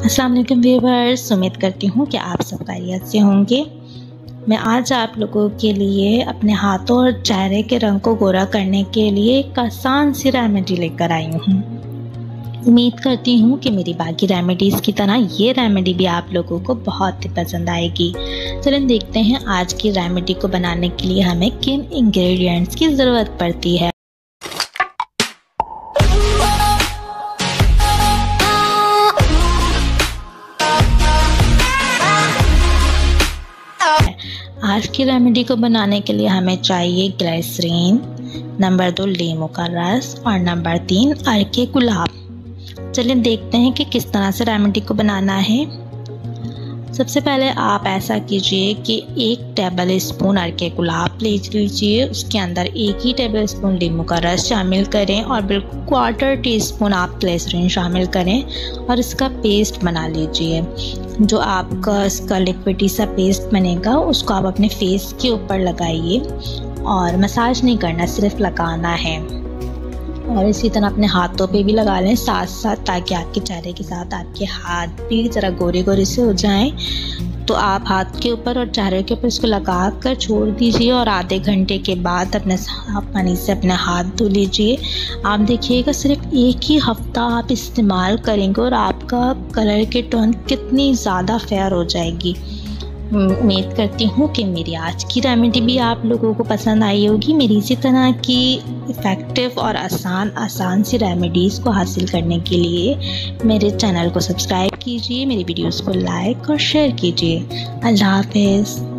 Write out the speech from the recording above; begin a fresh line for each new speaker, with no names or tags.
अस्सलाम वालेकुम व्यूअर्स, उम्मीद करती हूँ कि आप सब खैरियत से होंगे। मैं आज आप लोगों के लिए अपने हाथों और चेहरे के रंग को गोरा करने के लिए एक आसान सी रेमेडी लेकर आई हूँ। उम्मीद करती हूँ कि मेरी बाकी रेमेडीज़ की तरह ये रेमेडी भी आप लोगों को बहुत ही पसंद आएगी। चलिए देखते हैं आज की रेमेडी को बनाने के लिए हमें किन इंग्रेडिएंट्स की ज़रूरत पड़ती है। आज की रेमेडी को बनाने के लिए हमें चाहिए ग्लिसरीन, नंबर 2 लीमू का रस और नंबर 3 अर्के गुलाब। चलिए देखते हैं कि किस तरह से रेमेडी को बनाना है। सबसे पहले आप ऐसा कीजिए कि 1 टेबल स्पून अर्के गुलाब ले लीजिए, उसके अंदर 1 ही टेबल स्पून लीमू का रस शामिल करें और बिल्कुल 1/4 टीस्पून आप ग्लिसरीन शामिल करें और इसका पेस्ट बना लीजिए। जो आपका इसका लिक्विडी सा पेस्ट बनेगा उसको आप अपने फेस के ऊपर लगाइए और मसाज नहीं करना, सिर्फ लगाना है। और इसी तरह अपने हाथों पे भी लगा लें साथ साथ, ताकि आपके चेहरे के साथ आपके हाथ भी ज़रा गोरे गोरे से हो जाएं। तो आप हाथ के ऊपर और चेहरे के ऊपर इसको लगा कर छोड़ दीजिए और आधे घंटे के बाद अपने साफ पानी से अपने हाथ धो लीजिए। आप देखिएगा सिर्फ 1 ही हफ्ता आप इस्तेमाल करेंगे और आपका कलर की टोन कितनी ज़्यादा फेयर हो जाएगी। उम्मीद करती हूँ कि मेरी आज की रेमेडी भी आप लोगों को पसंद आई होगी। मेरी इसी तरह की इफ़ेक्टिव और आसान सी रेमेडीज़ को हासिल करने के लिए मेरे चैनल को सब्सक्राइब कीजिए, मेरी वीडियोस को लाइक और शेयर कीजिए। अल्लाह हाफ़िज़।